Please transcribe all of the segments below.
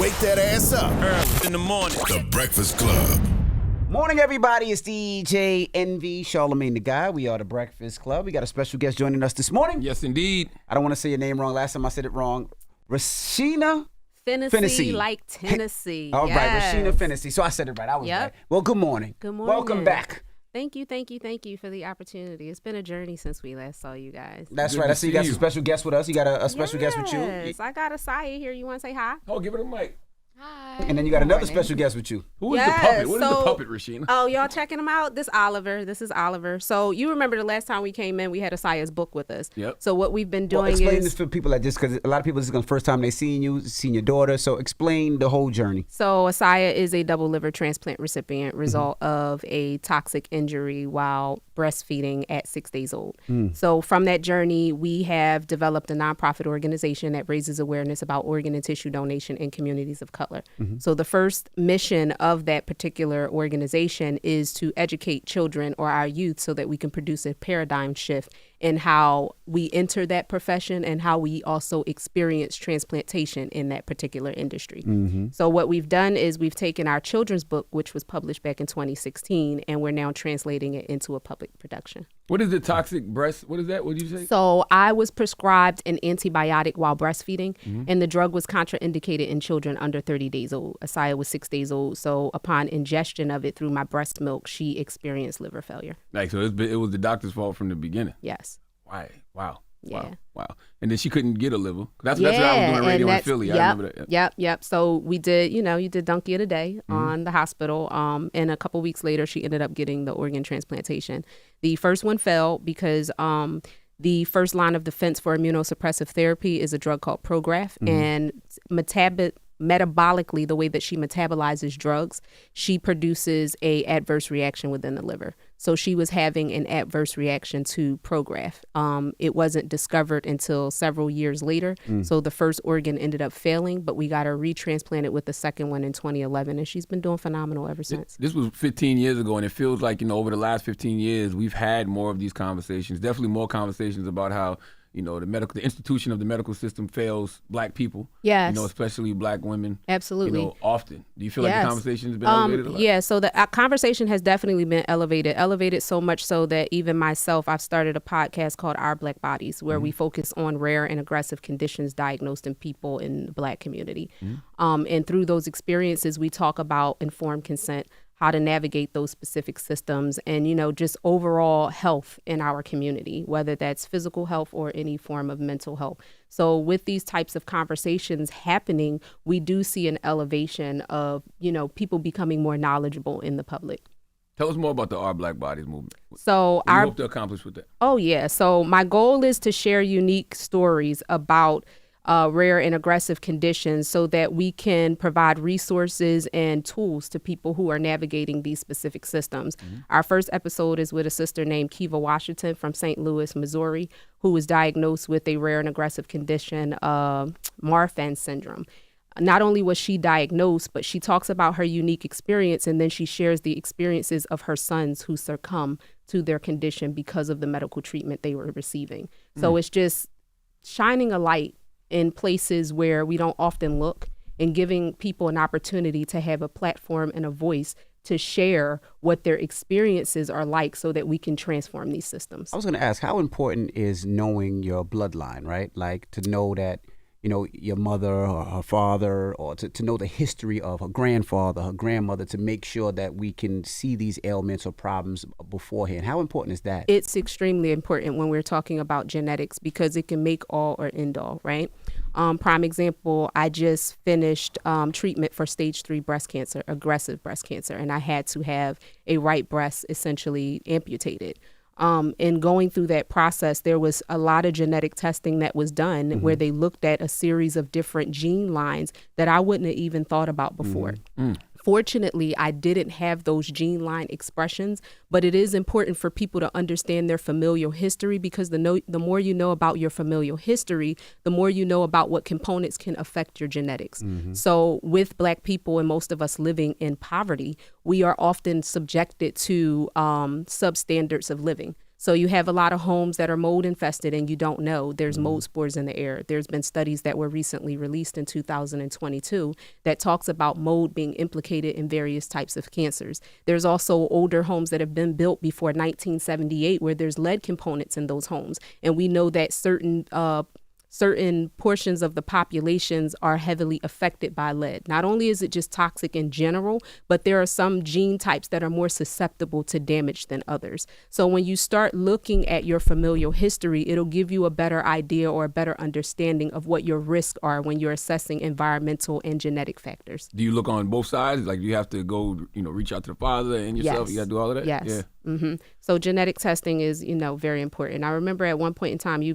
Wake that ass up. Early in the morning. The Breakfast Club. Morning, everybody. It's DJ Envy, Charlamagne the Guy. We are the Breakfast Club. We got a special guest joining us this morning. Yes, indeed. I don't want to say your name wrong. Last time I said it wrong. Rasheena Phinisee, like Tennessee. All yes. right, Rasheena Phinisee. So I said it right. I was right. Well, good morning. Good morning. Welcome back. Thank you for the opportunity. It's been a journey since we last saw you guys. That's Good right. to I see you got see some you. special guests with us. You got a special guest with you. Yes, I got Assiah here. You want to say hi? Oh, give it a mic. Hi. And then you got another special guest with you. Who is Yes, the puppet? What is so- the puppet, Rasheena? Oh, y'all checking him out? This is Oliver. So you remember the last time we came in, we had Asayah's book with us. Yep. So what we've been Well, doing explain is... this for people like this, because a lot of people, this is the first time they seen you, seen your daughter. So explain the whole journey. So Assiah is a double liver transplant recipient, result of a toxic injury while breastfeeding at 6 days old. So from that journey, we have developed a nonprofit organization that raises awareness about organ and tissue donation in communities of color. So the first mission of that particular organization is to educate children or our youth so that we can produce a paradigm shift in how we enter that profession and how we also experience transplantation in that particular industry. So what we've done is we've taken our children's book, which was published back in 2016, and we're now translating it into a public production. What is the toxic breast? What is that? What did you say? So I was prescribed an antibiotic while breastfeeding, and the drug was contraindicated in children under 30 days old. Asaya was 6 days old, so upon ingestion of it through my breast milk, she experienced liver failure. Like, so it was the doctor's fault from the beginning. Yes. Why? Wow. Yeah. Wow. And then she couldn't get a liver. That's what I was doing radio in Philly. I remember that. Yep. So we did, you did Donkey of the Day on the hospital. And a couple weeks later, she ended up getting the organ transplantation. The first one failed because the first line of defense for immunosuppressive therapy is a drug called Prograf. And metabolically, the way that she metabolizes drugs, she produces a adverse reaction within the liver. So she was having an adverse reaction to Prograf. It wasn't discovered until several years later. So the first organ ended up failing, but we got her retransplanted with the second one in 2011, and she's been doing phenomenal ever since. This was 15 years ago, and it feels like, over the last 15 years, we've had more of these conversations, definitely more conversations about how, the institution of the medical system fails Black people. Yes. Especially Black women. Absolutely. Often. Do you feel like the conversation has been elevated a lot? Yeah, so the conversation has definitely been elevated so much so that even myself, I've started a podcast called Our Black Bodies, where we focus on rare and aggressive conditions diagnosed in people in the Black community. And through those experiences, we talk about informed consent, how to navigate those specific systems, and, just overall health in our community, whether that's physical health or any form of mental health. So with these types of conversations happening, we do see an elevation of, people becoming more knowledgeable in the public. Tell us more about the Our Black Bodies movement. So What do you hope to accomplish with that? Oh, yeah. So my goal is to share unique stories about rare and aggressive conditions so that we can provide resources and tools to people who are navigating these specific systems. Our first episode is with a sister named Kiva Washington from St. Louis, Missouri, who was diagnosed with a rare and aggressive condition, Marfan syndrome. Not only was she diagnosed, but she talks about her unique experience, and then she shares the experiences of her sons who succumb to their condition because of the medical treatment they were receiving. So it's just shining a light in places where we don't often look, and giving people an opportunity to have a platform and a voice to share what their experiences are like so that we can transform these systems. I was going to ask, how important is knowing your bloodline, right? Like to know that, your mother or her father, or to know the history of her grandfather, her grandmother, to make sure that we can see these ailments or problems beforehand. How important is that? It's extremely important when we're talking about genetics because it can make all or end all, right? Prime example, I just finished treatment for stage 3 breast cancer, aggressive breast cancer, and I had to have a right breast essentially amputated. In going through that process, there was a lot of genetic testing that was done where they looked at a series of different gene lines that I wouldn't have even thought about before. Fortunately, I didn't have those gene line expressions, but it is important for people to understand their familial history because the more you know about your familial history, the more you know about what components can affect your genetics. So with Black people and most of us living in poverty, we are often subjected to substandards of living. So you have a lot of homes that are mold infested and you don't know there's mold spores in the air. There's been studies that were recently released in 2022 that talks about mold being implicated in various types of cancers. There's also older homes that have been built before 1978 where there's lead components in those homes. And we know that certain portions of the populations are heavily affected by lead. Not only is it just toxic in general, but there are some gene types that are more susceptible to damage than others. So when you start looking at your familial history, it'll give you a better idea or a better understanding of what your risks are when you're assessing environmental and genetic factors. Do you look on both sides? Like, do you have to go, reach out to the father and yourself? Yes. You got to do all of that? Yes. Yeah. Mm-hmm. So genetic testing is, very important. I remember at one point in time, you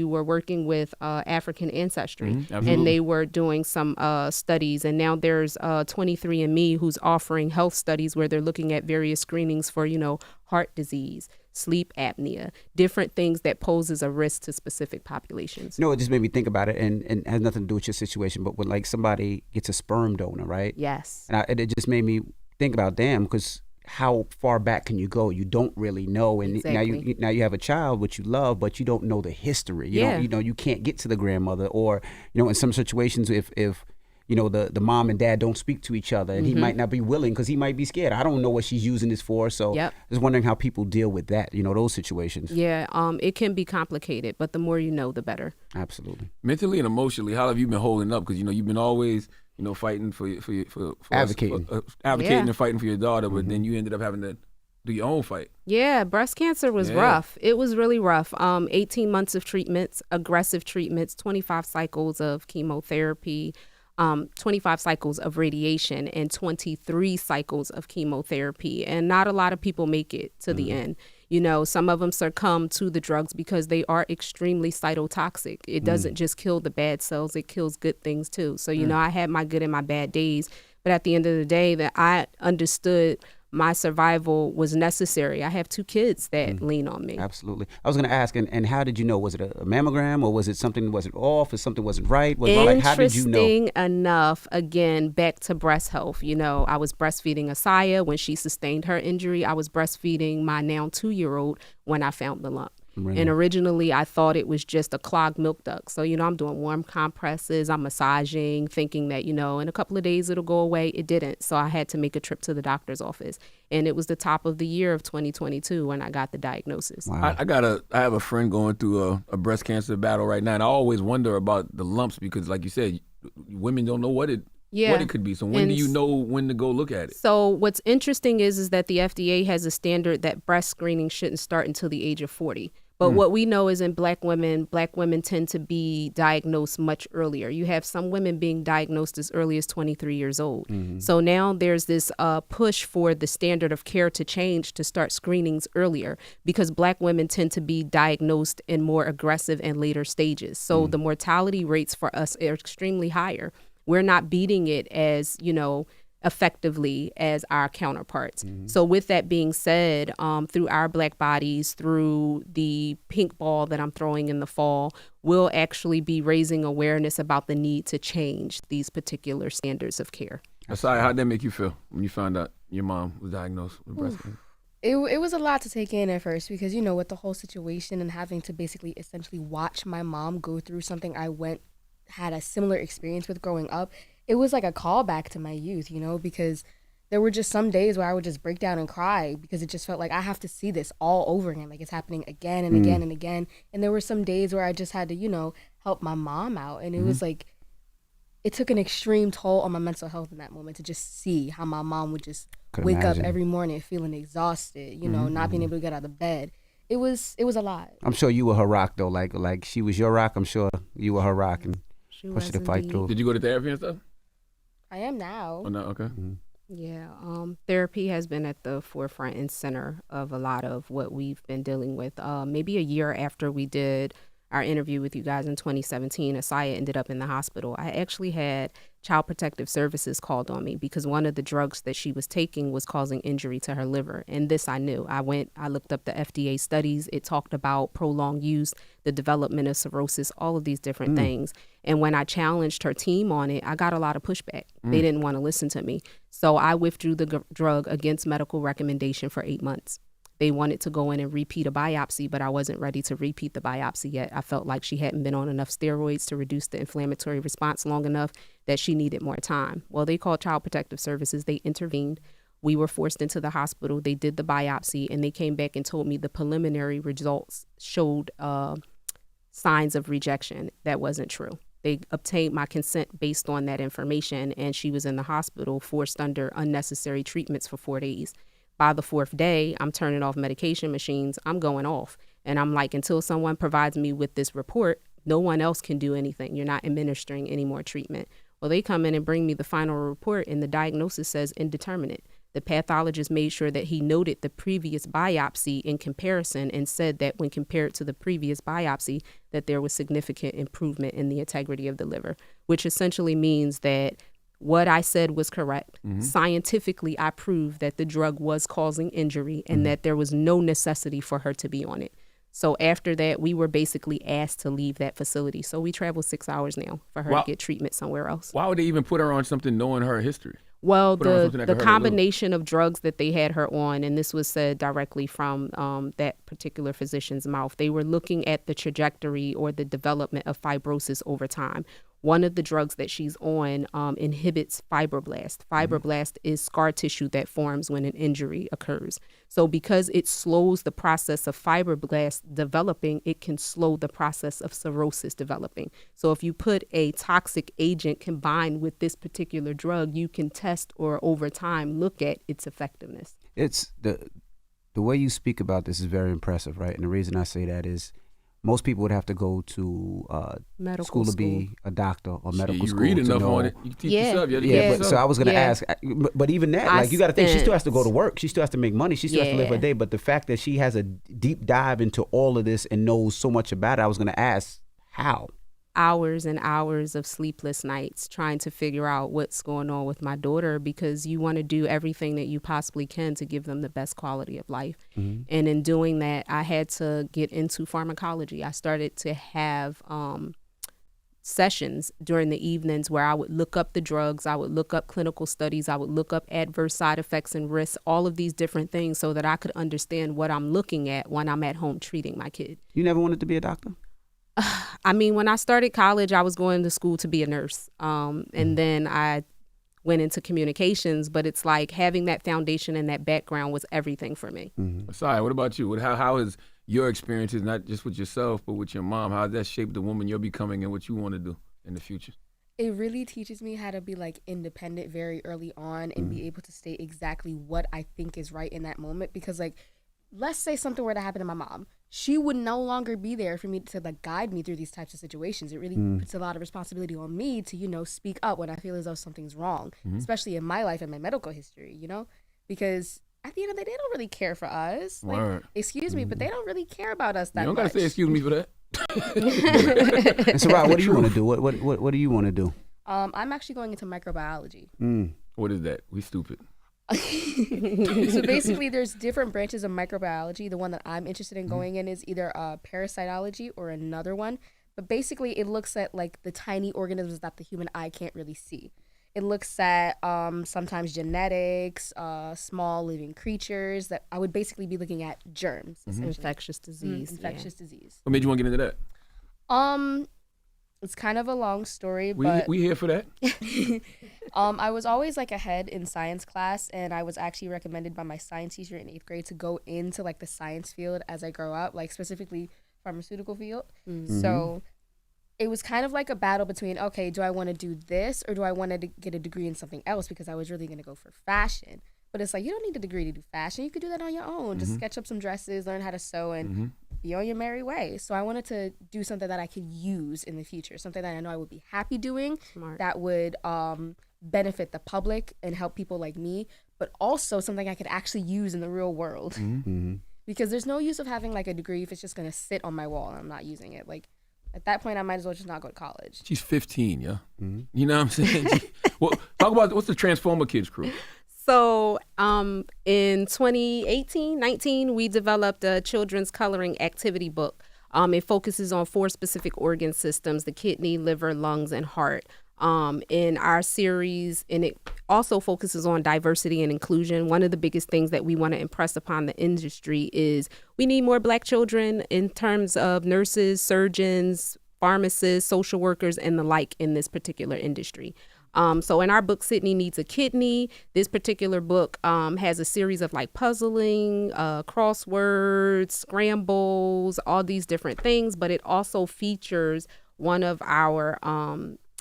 were working with African ancestry, and they were doing some studies. And now there's 23andMe who's offering health studies where they're looking at various screenings for, heart disease, sleep apnea, different things that poses a risk to specific populations. It just made me think about it, and has nothing to do with your situation, but when like somebody gets a sperm donor, right? Yes. And it just made me think about, damn, because how far back can you go? You don't really know, and Exactly. now you have a child which you love, but you don't know the history. You can't get to the grandmother, or in some situations if the mom and dad don't speak to each other, and he might not be willing because he might be scared. I don't know what she's using this for, so just wondering how people deal with that. Those situations. Yeah, it can be complicated, but the more you know, the better. Absolutely. Mentally and emotionally, how have you been holding up? Because you've been always fighting for Advocating. advocating and fighting for your daughter, but then you ended up having to do your own fight. Yeah, breast cancer was rough. It was really rough. 18 months of treatments, aggressive treatments, 25 cycles of chemotherapy, 25 cycles of radiation, and 23 cycles of chemotherapy. And not a lot of people make it to the end. Some of them succumb to the drugs because they are extremely cytotoxic. It doesn't just kill the bad cells, it kills good things too. So, I had my good and my bad days, but at the end of the day, that I understood my survival was necessary. I have 2 kids that lean on me. Absolutely. I was going to ask, and how did you know? Was it a mammogram, or was it something wasn't off, or something wasn't right? How did you know? Interesting enough, again, back to breast health. I was breastfeeding Assiah when she sustained her injury. I was breastfeeding my now 2-year-old when I found the lump. Right. And originally I thought it was just a clogged milk duct. So, I'm doing warm compresses, I'm massaging, thinking that, in a couple of days it'll go away. It didn't. So I had to make a trip to the doctor's office. And it was the top of the year of 2022 when I got the diagnosis. Wow. I have a friend going through a breast cancer battle right now. And I always wonder about the lumps because, like you said, women don't know what it could be. So when do you know when to go look at it? So what's interesting is that the FDA has a standard that breast screening shouldn't start until the age of 40. But what we know is in black women tend to be diagnosed much earlier. You have some women being diagnosed as early as 23 years old. So now there's this push for the standard of care to change to start screenings earlier because black women tend to be diagnosed in more aggressive and later stages. So the mortality rates for us are extremely higher. We're not beating it as, effectively as our counterparts. So with that being said, through our Black Bodies, through the pink ball that I'm throwing in the fall, we'll actually be raising awareness about the need to change these particular standards of care. Asaya, how'd that make you feel when you found out your mom was diagnosed with breast cancer? It was a lot to take in at first because, with the whole situation and having to basically essentially watch my mom go through something had a similar experience with growing up. It was like a callback to my youth, because there were just some days where I would just break down and cry because it just felt like I have to see this all over again. Like it's happening again and again and again. And there were some days where I just had to, help my mom out. And it was like, it took an extreme toll on my mental health in that moment to just see how my mom would just wake up every morning feeling exhausted, not being able to get out of bed. It was a lot. I'm sure you were her rock though. Like she was your rock. I'm sure you were her rock and pushed her to fight through. Did you go to therapy and stuff? I am now. Oh, no, okay. Yeah, therapy has been at the forefront and center of a lot of what we've been dealing with. Maybe a year after we did our interview with you guys in 2017, Asaya ended up in the hospital. I actually had Child Protective Services called on me because one of the drugs that she was taking was causing injury to her liver. And this I knew. I looked up the FDA studies. It talked about prolonged use, the development of cirrhosis, all of these different things. And when I challenged her team on it, I got a lot of pushback. They didn't want to listen to me. So I withdrew the drug against medical recommendation for 8 months. They wanted to go in and repeat a biopsy, but I wasn't ready to repeat the biopsy yet. I felt like she hadn't been on enough steroids to reduce the inflammatory response long enough, that she needed more time. Well, they called Child Protective Services. They intervened. We were forced into the hospital. They did the biopsy, and they came back and told me the preliminary results showed signs of rejection. That wasn't true. They obtained my consent based on that information, and she was in the hospital forced under unnecessary treatments for 4 days. By the 4th day, I'm turning off medication machines. I'm going off. And I'm like, until someone provides me with this report, no one else can do anything. You're not administering any more treatment. Well, they come in and bring me the final report, and the diagnosis says indeterminate. The pathologist made sure that he noted the previous biopsy in comparison and said that when compared to the previous biopsy, that there was significant improvement in the integrity of the liver, which essentially means that what I said was correct. Scientifically, I proved that the drug was causing injury and that there was no necessity for her to be on it. So after that, we were basically asked to leave that facility. So we travel 6 hours now for her to get treatment somewhere else. Why would they even put her on something knowing her history? Well, the combination of drugs that they had her on, and this was said directly from that particular physician's mouth, they were looking at the trajectory or the development of fibrosis over time. One of the drugs that she's on inhibits fibroblast. Fibroblast is scar tissue that forms when an injury occurs. So because it slows the process of fibroblast developing, it can slow the process of cirrhosis developing. So if you put a toxic agent combined with this particular drug, you can test or over time look at its effectiveness. It's the way you speak about this is very impressive, right? And the reason I say that is most people would have to go to medical school to be a doctor or medical school. You read to enough know. on it. You can teach yourself. But so I was going to ask, but even that, like you got to think, she still has to go to work. She still has to make money. She still has to live her day. But the fact that she has a deep dive into all of this and knows so much about it, I was going to ask, how? Hours and hours of sleepless nights trying to figure out what's going on with my daughter, because you want to do everything that you possibly can to give them the best quality of life. And in doing that, I had to get into pharmacology. I started to have sessions during the evenings where I would look up the drugs, I would look up clinical studies, I would look up adverse side effects and risks, all of these different things so that I could understand what I'm looking at when I'm at home treating my kid. You never wanted to be a doctor? I mean, when I started college, I was going to school to be a nurse. And then I went into communications, but it's like having that foundation and that background was everything for me. Asaya, what about you? How has your experiences, not just with yourself, but with your mom, how has that shaped the woman you're becoming and what you want to do in the future? It really teaches me how to be like independent very early on and be able to state exactly what I think is right in that moment. Because like, let's say something were to happen to my mom. She would no longer be there for me to like guide me through these types of situations. It really puts a lot of responsibility on me to, you know, speak up when I feel as though something's wrong, especially in my life and my medical history, you know, because at the end of the day, they don't really care for us. Like, excuse me, but they don't really care about us that much. You don't got to say excuse me for that. And so, Rob, what do you want to do? What do you want to do? I'm actually going into microbiology. What is that? We stupid. So basically there's different branches of microbiology. The one that I'm interested in going in is either parasitology or another one, but basically it looks at like the tiny organisms that the human eye can't really see. It looks at sometimes genetics, small living creatures. That I would basically be looking at germs, Infectious disease. Infectious disease. What made you want to get into that? It's kind of a long story, but we here for that. I was always like ahead in science class, and I was actually recommended by my science teacher in 8th grade to go into like the science field as I grow up, like specifically pharmaceutical field. So it was kind of like a battle between, okay, do I want to do this or do I want to get a degree in something else, because I was really going to go for fashion. But it's like, you don't need a degree to do fashion. You could do that on your own. Just sketch up some dresses, learn how to sew, and be on your merry way. So I wanted to do something that I could use in the future, something that I know I would be happy doing, that would benefit the public and help people like me, but also something I could actually use in the real world. Because there's no use of having like a degree if it's just going to sit on my wall and I'm not using it. Like, at that point, I might as well just not go to college. She's 15, yeah. You know what I'm saying? Well, talk about what's the Transformer Kids crew? So in 2018-19, we developed a children's coloring activity book. It focuses on 4 specific organ systems: the kidney, liver, lungs, and heart. In our series, and it also focuses on diversity and inclusion. One of the biggest things that we want to impress upon the industry is we need more Black children in terms of nurses, surgeons, pharmacists, social workers, and the like in this particular industry. So in our book, Sydney Needs a Kidney, this particular book has a series of like puzzling, crosswords, scrambles, all these different things, but it also features one of our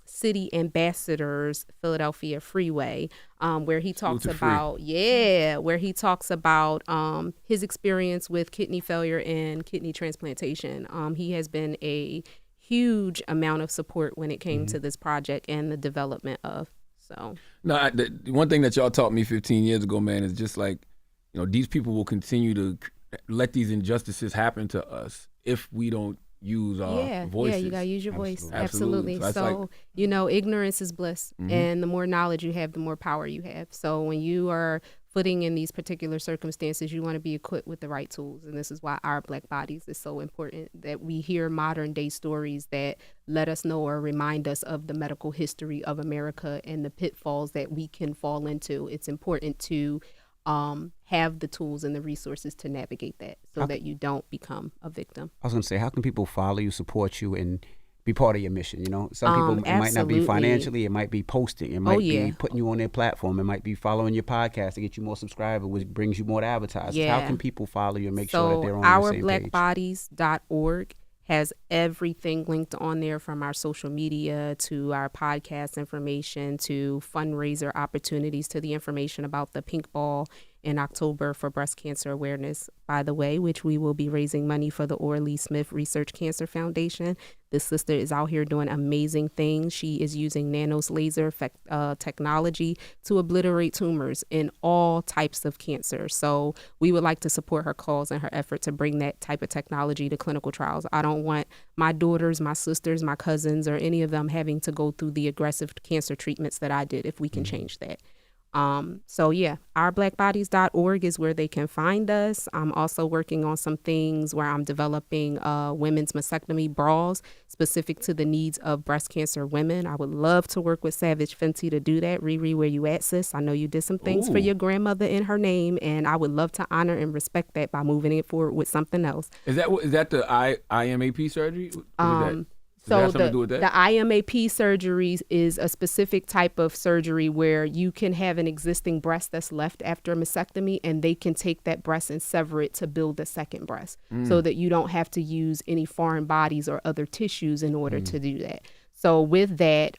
city ambassadors, Philadelphia Freeway, where he talks about, his experience with kidney failure and kidney transplantation. He has been a huge amount of support when it came to this project and the development of. So no, the one thing that y'all taught me 15 years ago, man, is just like, these people will continue to let these injustices happen to us if we don't use our voices. Yeah, you gotta use your voice. Absolutely. So Ignorance is bliss, and the more knowledge you have, the more power you have. So when you are footing in these particular circumstances, you want to be equipped with the right tools. And this is why our Black Bodies is so important, that we hear modern day stories that let us know or remind us of the medical history of America and the pitfalls that we can fall into. It's important to have the tools and the resources to navigate that so that you don't become a victim. I was going to say, how can people follow you, support you, and be part of your mission? Some people, it might not be financially, it might be posting, it might be putting you on their platform, it might be following your podcast to get you more subscribers, which brings you more advertisers. How can people follow you and make sure that they're on the same page? ourblackbodies.org has everything linked on there, from our social media to our podcast information to fundraiser opportunities to the information about the Pink Ball in October for breast cancer awareness, by the way, which we will be raising money for the Orly Smith Research Cancer Foundation. This sister is out here doing amazing things. She is using nanos laser technology to obliterate tumors in all types of cancer. So we would like to support her cause and her effort to bring that type of technology to clinical trials. I don't want my daughters, my sisters, my cousins, or any of them having to go through the aggressive cancer treatments that I did if we can change that. ourblackbodies.org is where they can find us. I'm also working on some things where I'm developing women's mastectomy bras specific to the needs of breast cancer women. I would love to work with Savage Fenty to do that. Riri, where you at, sis? I know you did some things for your grandmother in her name, and I would love to honor and respect that by moving it forward with something else. Is that the IMAP surgery? So the IMAP surgery is a specific type of surgery where you can have an existing breast that's left after a mastectomy, and they can take that breast and sever it to build a second breast so that you don't have to use any foreign bodies or other tissues in order to do that. So with that,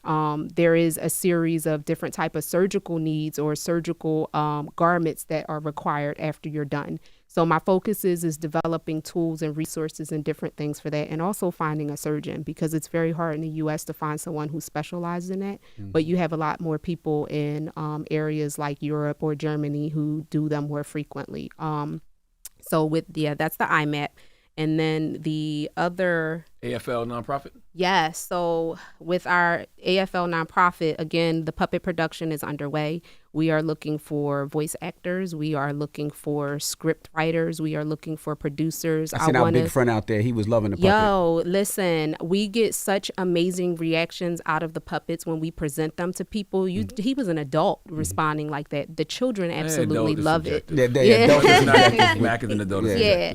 there is a series of different type of surgical needs or surgical garments that are required after you're done. So my focus is developing tools and resources and different things for that, and also finding a surgeon, because it's very hard in the U.S. to find someone who specializes in that. But you have a lot more people in areas like Europe or Germany who do them more frequently. That's the IMAP. And then the other AFL nonprofit? Yes. So with our AFL nonprofit, again, the puppet production is underway. We are looking for voice actors. We are looking for script writers. We are looking for producers. I seen our big friend out there. He was loving the puppet. Yo, listen, we get such amazing reactions out of the puppets when we present them to people. He was an adult responding like that. The children absolutely love it. Mack is an adult. Yeah.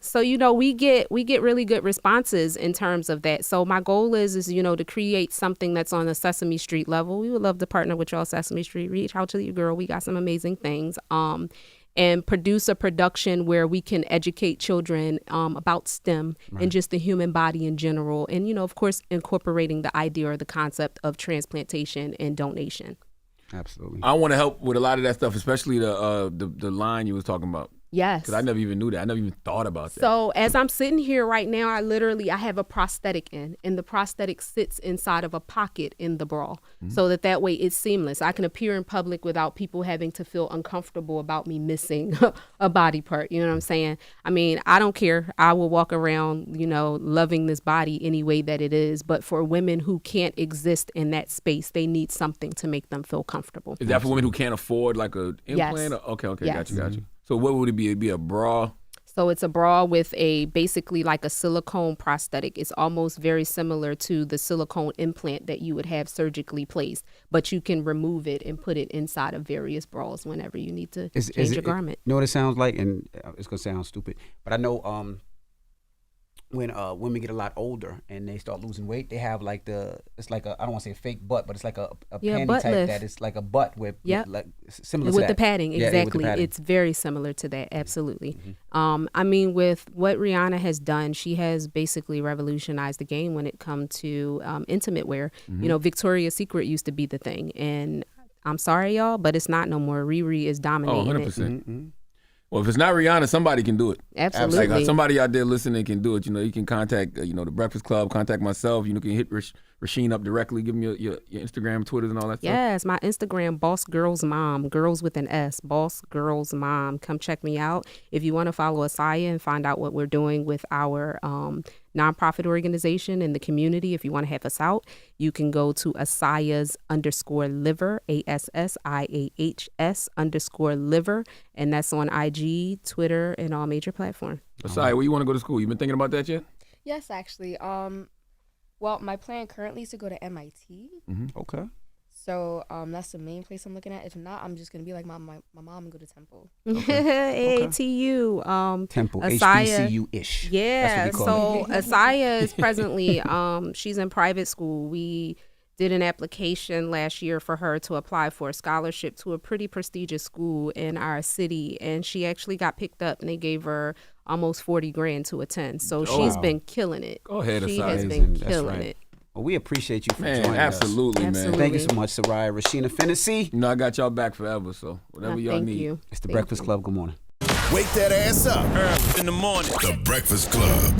So, we get really good responses in terms of that. So my goal is to create something that's on the Sesame Street level. We would love to partner with y'all, Sesame Street. Reach out to you, girl. We got some amazing things. And produce a production where we can educate children about STEM and just the human body in general. And, of course, incorporating the idea or the concept of transplantation and donation. Absolutely. I want to help with a lot of that stuff, especially the line you was talking about. Yes. Because I never even knew that. I never even thought about that. So as I'm sitting here right now, I have a prosthetic in, and the prosthetic sits inside of a pocket in the bra, so that way it's seamless. I can appear in public without people having to feel uncomfortable about me missing a body part. You know what I'm saying? I mean, I don't care. I will walk around, loving this body any way that it is. But for women who can't exist in that space, they need something to make them feel comfortable. Is that for women who can't afford like an implant? Yes. Okay, yes. Got you. So what would it be? It'd be a bra? So it's a bra with basically like a silicone prosthetic. It's almost very similar to the silicone implant that you would have surgically placed, but you can remove it and put it inside of various bras whenever you need to change your garment. You know what it sounds like? And it's going to sound stupid, but I know when women get a lot older and they start losing weight, they have like it's like I don't want to say a fake butt, but it's like a panty butt type lift. that is like a butt with like similar to with that. the padding. Yeah, exactly. with the padding. It's very similar to that. Absolutely. Mm-hmm. I mean, with what Rihanna has done, she has basically revolutionized the game when it comes to intimate wear. You know, Victoria's Secret used to be the thing, and I'm sorry, y'all, but it's not no more. Riri is dominating 100%. it. Mm-hmm. Well, if it's not Rihanna, somebody can do it. Absolutely. Like somebody out there listening can do it. You know, you can contact, the Breakfast Club, contact myself. You can hit Rasheena up directly. Give me your Instagram, Twitters, and all that stuff. Yes, my Instagram, Boss Girls Mom, girls with an S, Boss Girls Mom. Come check me out. If you want to follow Assiah and find out what we're doing with our nonprofit organization in the community, if you want to have us out, you can go to Assayas_liver, ASSIAHS_liver, and that's on IG, Twitter, and all major platforms. Asaya, where you want to go to school? You been thinking about that yet? Yes, actually. Well, my plan currently is to go to MIT. Mm-hmm. Okay. So that's the main place I'm looking at. If not, I'm just gonna be like my mom and go to Temple. AATU. Temple, Assiah, HBCU-ish. Yeah. That's what we call So Assiah is presently she's in private school. We did an application last year for her to apply for a scholarship to a pretty prestigious school in our city, and she actually got picked up, and they gave her almost $40,000 to attend. So she's been killing it. Go ahead, She Assiah. has been That's killing right. it. Well, we appreciate you for Man, joining absolutely, us. man. Thank you so much, Soraya, Rasheena, Phinisee. You know, I got y'all back forever, so whatever y'all Thank need. you. It's the Thank Breakfast you. Club. Good morning. Wake that ass up. Early in the morning. The Breakfast Club.